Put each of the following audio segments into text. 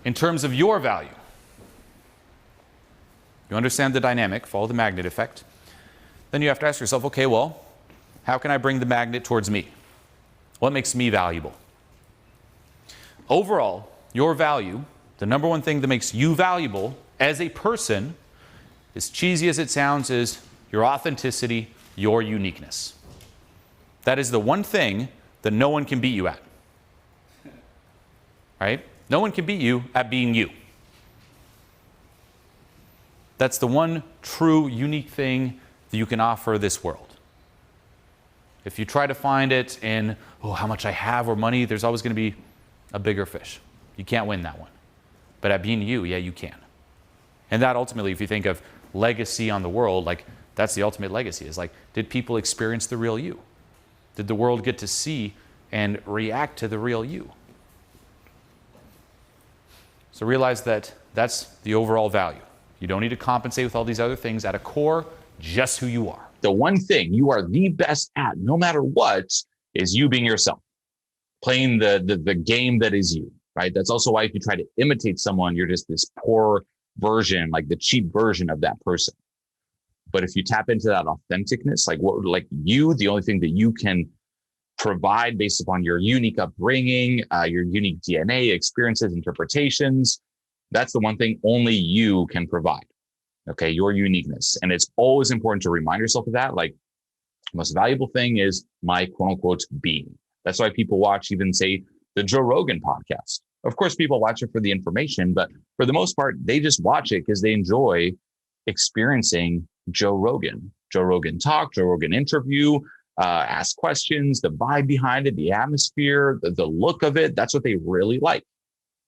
in terms of your value. You understand the dynamic, follow the magnet effect. Then you have to ask yourself, okay, well, how can I bring the magnet towards me? What makes me valuable? Overall, your value, the number one thing that makes you valuable as a person, as cheesy as it sounds, is your authenticity, your uniqueness. That is the one thing that no one can beat you at. Right? No one can beat you at being you. That's the one true, unique thing that you can offer this world. If you try to find it in, oh, how much I have or money, there's always going to be a bigger fish. You can't win that one. But at being you, yeah, you can. And that ultimately, if you think of legacy on the world, like that's the ultimate legacy, is like, did people experience the real you? Did the world get to see and react to the real you? So realize that that's the overall value. You don't need to compensate with all these other things. At a core, just who you are. The one thing you are the best at, no matter what, is you being yourself. Playing the game that is you, right? That's also why if you try to imitate someone, you're just this poor version, like the cheap version of that person. But if you tap into that authenticness, the only thing that you can provide based upon your unique upbringing, your unique DNA, experiences, interpretations, that's the one thing only you can provide. Okay, your uniqueness. And it's always important to remind yourself of that. Like, the most valuable thing is my quote unquote being. That's why people watch, even say, the Joe Rogan podcast. Of course, people watch it for the information, but for the most part, they just watch it because they enjoy experiencing Joe Rogan talk, Joe Rogan interview, ask questions, the vibe behind it, the atmosphere, the look of it. That's what they really like,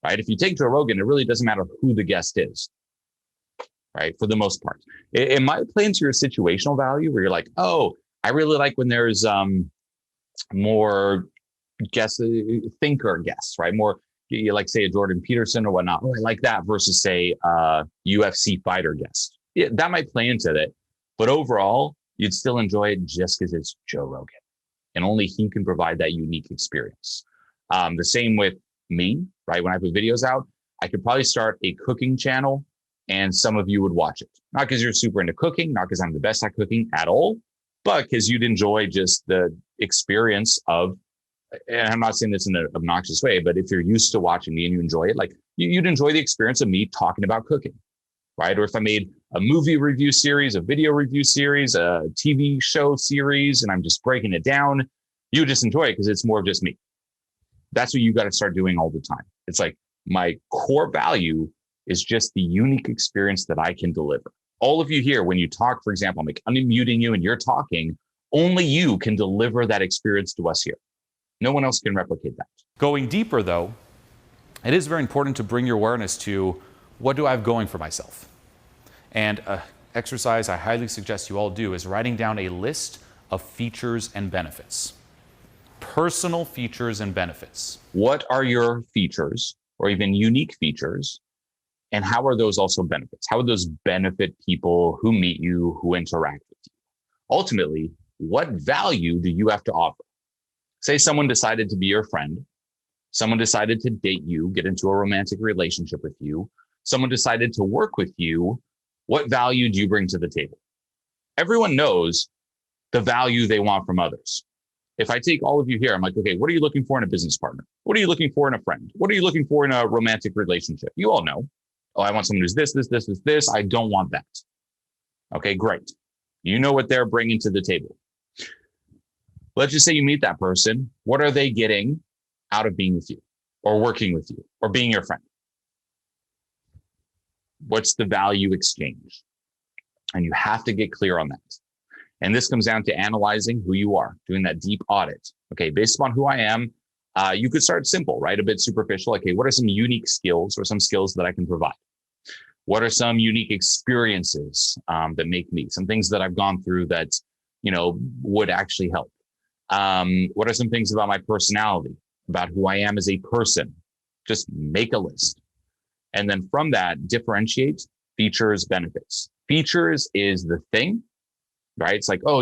right? If you take Joe Rogan, it really doesn't matter who the guest is, right? For the most part, it might play into your situational value where you're like, oh, I really like when there's more thinker guests, right? More, you like say a Jordan Peterson or whatnot. Oh, I like that versus say UFC fighter guest. Yeah, that might play into it, but overall, you'd still enjoy it just because it's Joe Rogan, and only he can provide that unique experience. The same with me, right? When I put videos out, I could probably start a cooking channel, and some of you would watch it. Not because you're super into cooking, not because I'm the best at cooking at all, but because you'd enjoy just the experience of, and I'm not saying this in an obnoxious way, but if you're used to watching me and you enjoy it, like you'd enjoy the experience of me talking about cooking, right? Or if I made a movie review series, a video review series, a TV show series, and I'm just breaking it down, you just enjoy it because it's more of just me. That's what you got to start doing all the time. It's like my core value is just the unique experience that I can deliver. All of you here, when you talk, for example, I'm like unmuting you and you're talking, only you can deliver that experience to us here. No one else can replicate that. Going deeper though, it is very important to bring your awareness to what do I have going for myself? And an exercise I highly suggest you all do is writing down a list of features and benefits. Personal features and benefits. What are your features or even unique features? And how are those also benefits? How would those benefit people who meet you, who interact with you? Ultimately, what value do you have to offer? Say someone decided to be your friend. Someone decided to date you, get into a romantic relationship with you. Someone decided to work with you. What value do you bring to the table? Everyone knows the value they want from others. If I take all of you here, I'm like, okay, what are you looking for in a business partner? What are you looking for in a friend? What are you looking for in a romantic relationship? You all know. Oh, I want someone who's this. I don't want that. Okay, great. You know what they're bringing to the table. Let's just say you meet that person. What are they getting out of being with you or working with you or being your friend? What's the value exchange? And you have to get clear on that. And this comes down to analyzing who you are, doing that deep audit. Okay, based upon who I am, you could start simple, right? A bit superficial. Okay, what are some unique skills or some skills that I can provide? What are some unique experiences that make me? Some things that I've gone through that, would actually help. What are some things about my personality, about who I am as a person? Just make a list. And then from that, differentiate features, benefits. Features is the thing, right? It's like, oh,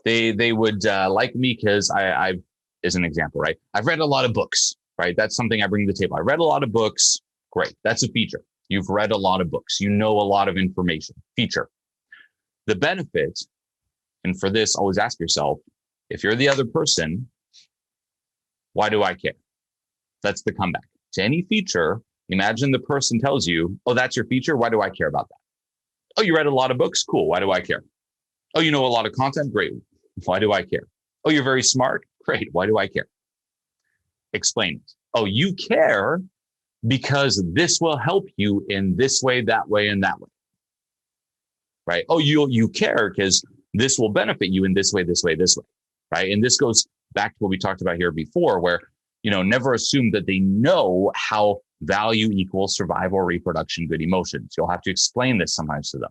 they would like me because I've, as an example, right? I've read a lot of books, right? That's something I bring to the table. I read a lot of books. Great. That's a feature. You've read a lot of books. You know a lot of information. Feature. The benefit, and for this, always ask yourself, if you're the other person, why do I care? That's the comeback. To any feature, imagine the person tells you, oh, that's your feature. Why do I care about that? Oh, you read a lot of books? Cool. Why do I care? Oh, you know a lot of content? Great. Why do I care? Oh, you're very smart? Great. Why do I care? Explain it. Oh, you care because this will help you in this way, that way, and that way. Right? Oh, you care because this will benefit you in this way, this way, this way. Right? And this goes back to what we talked about here before, where, never assume that they know how value equals survival, reproduction, good emotions. You'll have to explain this sometimes to them.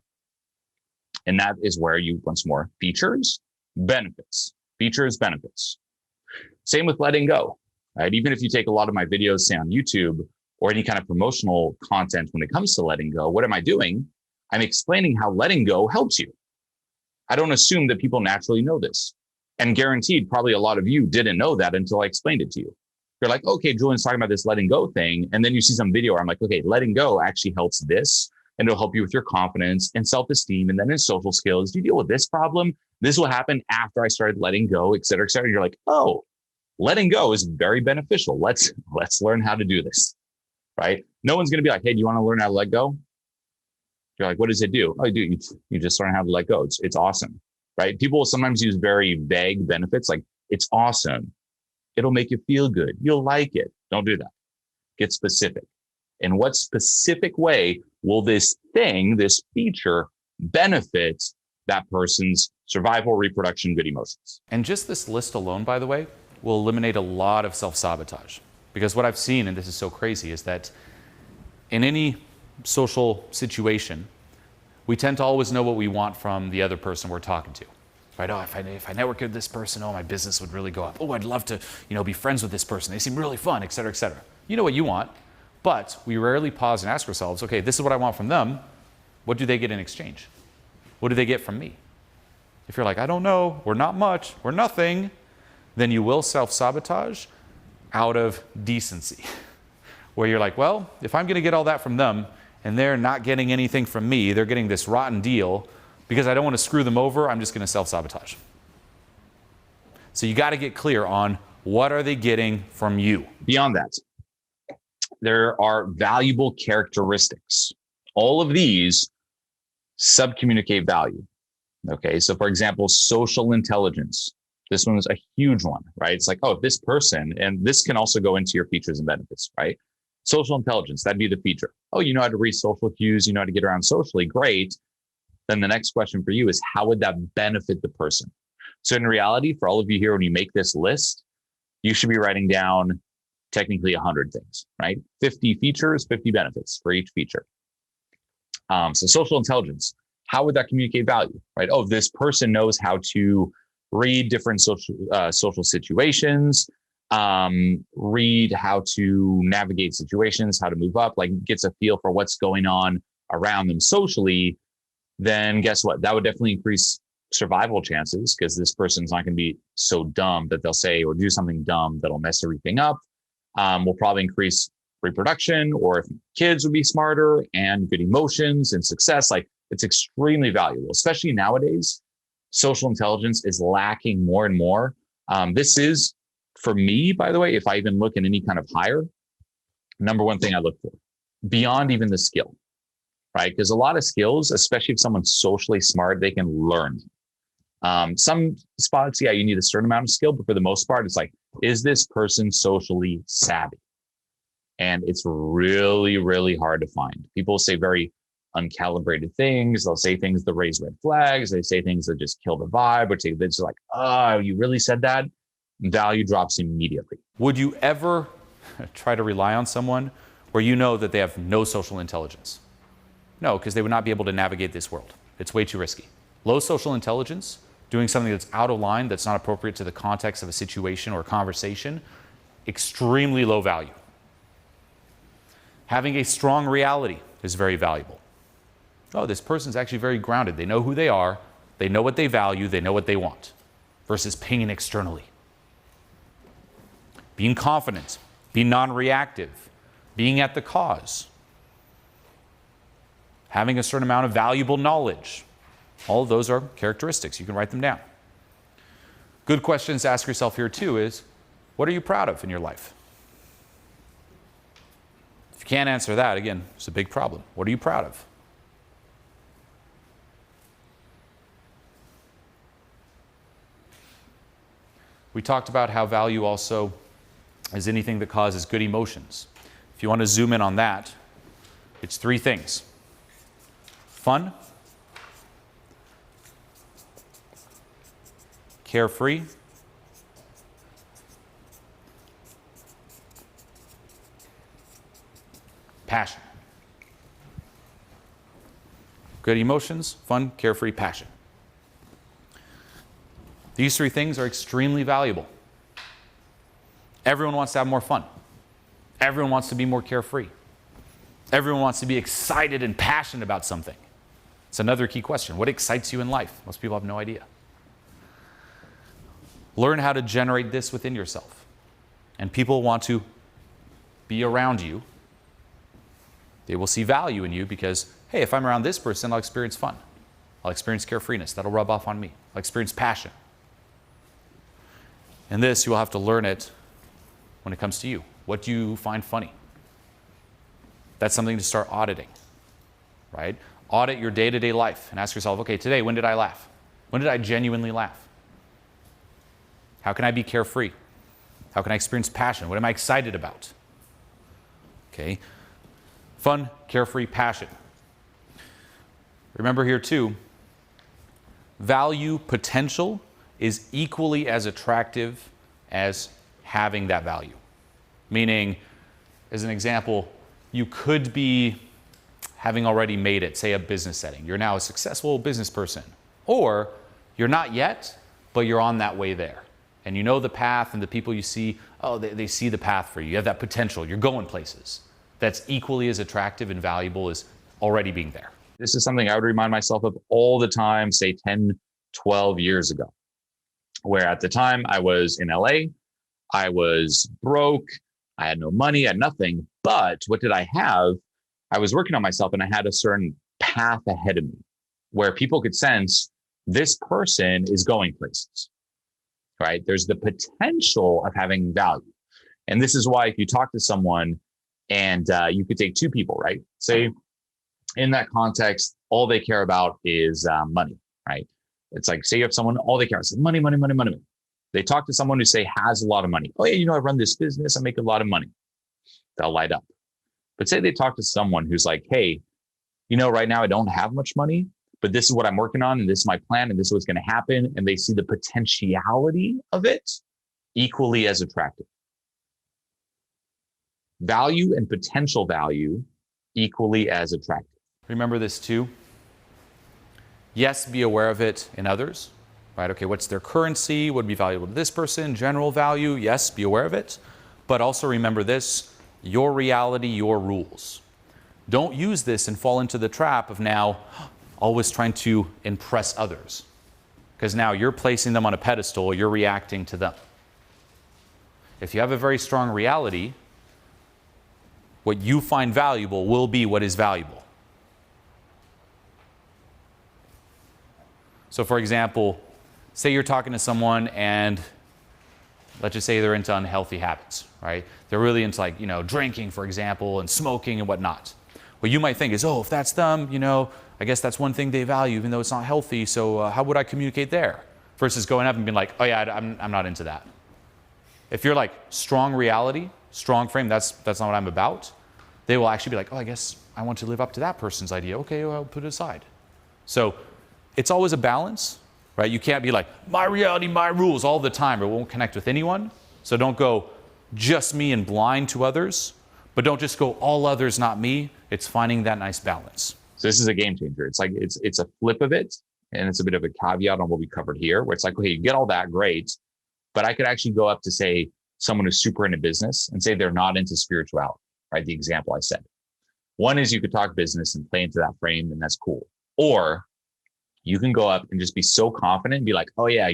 And that is where you, once more, features, benefits. Features, benefits. Same with letting go, right? Even if you take a lot of my videos, say on YouTube, or any kind of promotional content when it comes to letting go, what am I doing? I'm explaining how letting go helps you. I don't assume that people naturally know this. And guaranteed, probably a lot of you didn't know that until I explained it to you. You're like, okay, Julian's talking about this letting go thing. And then you see some video where I'm like, okay, letting go actually helps this. And it'll help you with your confidence and self-esteem. And then in social skills, you deal with this problem. This will happen after I started letting go, et cetera, et cetera. And you're like, oh, letting go is very beneficial. Let's learn how to do this, right? No one's going to be like, hey, do you want to learn how to let go? You're like, what does it do? Oh, dude, you just learn how to let go. It's awesome, right? People will sometimes use very vague benefits like, it's awesome. It'll make you feel good. You'll like it. Don't do that. Get specific. In what specific way will this thing, this feature, benefit that person's survival, reproduction, good emotions? And just this list alone, by the way, will eliminate a lot of self-sabotage. Because what I've seen, and this is so crazy, is that in any social situation, we tend to always know what we want from the other person we're talking to. Right? Oh, if I network with this person, oh, my business would really go up. Oh, I'd love to, be friends with this person. They seem really fun, et cetera, et cetera. You know what you want, but we rarely pause and ask ourselves, okay, this is what I want from them. What do they get in exchange? What do they get from me? If you're like, I don't know, we're not much, we're nothing, then you will self-sabotage out of decency. Where you're like, well, if I'm going to get all that from them and they're not getting anything from me, they're getting this rotten deal, because I don't want to screw them over, I'm just going to self-sabotage. So you got to get clear on what are they getting from you. Beyond that, there are valuable characteristics. All of these subcommunicate value. Okay, so for example, social intelligence. This one is a huge one, right? It's like, oh, this person, and this can also go into your features and benefits, right? Social intelligence, that'd be the feature. Oh, you know how to read social cues, you know how to get around socially, great. Then the next question for you is, how would that benefit the person? So in reality, for all of you here, when you make this list, you should be writing down technically 100 things, right? 50 features, 50 benefits for each feature. So social intelligence, how would that communicate value, right? Oh, this person knows how to read different social situations, read how to navigate situations, how to move up, like gets a feel for what's going on around them socially. Then guess what? That would definitely increase survival chances, because this person's not going to be so dumb that they'll say or do something dumb that'll mess everything up. Will probably increase reproduction, or if kids would be smarter, and good emotions and success. Like, it's extremely valuable, especially nowadays. Social intelligence is lacking more and more. This is, for me, by the way, if I even look in any kind of hire, number one thing I look for, beyond even the skill, right? Because a lot of skills, especially if someone's socially smart, they can learn. Some spots, yeah, you need a certain amount of skill, but for the most part, it's like, is this person socially savvy? And it's really, really hard to find. People say very uncalibrated things. They'll say things that raise red flags. They say things that just kill the vibe, or they're just like, oh, you really said that? Value drops immediately. Would you ever try to rely on someone where you know that they have no social intelligence? No, because they would not be able to navigate this world. It's way too risky. Low social intelligence, doing something that's out of line, that's not appropriate to the context of a situation or conversation, extremely low value. Having a strong reality is very valuable. Oh, this person's actually very grounded. They know who they are. They know what they value. They know what they want, versus pinging externally. Being confident, be non-reactive, being at the cause, having a certain amount of valuable knowledge. All of those are characteristics. You can write them down. Good questions to ask yourself here too is, what are you proud of in your life? If you can't answer that, again, it's a big problem. What are you proud of? We talked about how value also is anything that causes good emotions. If you want to zoom in on that, it's three things: fun, carefree, passion. Good emotions, fun, carefree, passion. These three things are extremely valuable. Everyone wants to have more fun. Everyone wants to be more carefree. Everyone wants to be excited and passionate about something. It's another key question. What excites you in life? Most people have no idea. Learn how to generate this within yourself. And people want to be around you. They will see value in you because, hey, if I'm around this person, I'll experience fun. I'll experience carefreeness. That'll rub off on me. I'll experience passion. And this, you will have to learn it when it comes to you. What do you find funny? That's something to start auditing, right? Audit your day-to-day life and ask yourself, okay, today, when did I laugh? When did I genuinely laugh? How can I be carefree? How can I experience passion? What am I excited about? Okay. Fun, carefree, passion. Remember here too, value potential is equally as attractive as having that value. Meaning, as an example, you could be having already made it, say a business setting. You're now a successful business person. Or you're not yet, but you're on that way there. And you know the path, and the people you see, they see the path for you. You have that potential. You're going places. That's equally as attractive and valuable as already being there. This is something I would remind myself of all the time, say 10, 12 years ago, where at the time I was in LA, I was broke, I had no money, I had nothing. But what did I have? I was working on myself and I had a certain path ahead of me where people could sense this person is going places, right? There's the potential of having value. And this is why if you talk to someone and you could take two people, right? Say in that context, all they care about is money, right? It's like, say you have someone, all they care about is money, money, money, money. They talk to someone who say has a lot of money. Oh yeah, I run this business, I make a lot of money. They'll light up. But say they talk to someone who's like, hey, right now I don't have much money, but this is what I'm working on, and this is my plan, and this is what's going to happen. And they see the potentiality of it equally as attractive. Value and potential value equally as attractive. Remember this too. Yes, be aware of it in others, right? Okay, what's their currency? What would be valuable to this person? General value, yes, be aware of it. But also remember this, your reality, your rules. Don't use this and fall into the trap of now always trying to impress others. Because now you're placing them on a pedestal, you're reacting to them. If you have a very strong reality, what you find valuable will be what is valuable. So for example, say you're talking to someone and let's just say they're into unhealthy habits, right? They're really into drinking, for example, and smoking and whatnot. What you might think is, if that's them, I guess that's one thing they value, even though it's not healthy. So how would I communicate there? Versus going up and being like, oh yeah, I'm not into that. If you're like strong reality, strong frame, that's not what I'm about. They will actually be like, I guess I want to live up to that person's idea. Okay, well, I'll put it aside. So it's always a balance, right? You can't be like, my reality, my rules all the time, or it won't connect with anyone. So don't go just me and blind to others, but don't just go all others, not me. It's finding that nice balance. So this is a game changer. It's like, it's a flip of it. And it's a bit of a caveat on what we covered here, where it's like, okay, you get all that, great. But I could actually go up to say someone who's super into business and say they're not into spirituality, right? The example I said. One is you could talk business and play into that frame, and that's cool. Or you can go up and just be so confident and be like, oh yeah,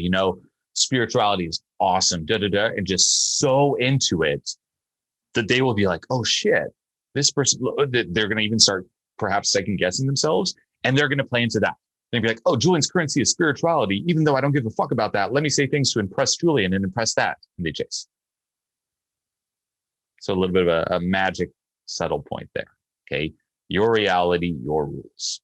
spirituality is awesome, and just so into it that they will be like, oh shit, this person, they're going to even start perhaps second guessing themselves, and they're going to play into that. They'll be like, oh, Julian's currency is spirituality, even though I don't give a fuck about that. Let me say things to impress Julian and impress that. And they chase. So a little bit of a magic subtle point there. Okay. Your reality, your rules.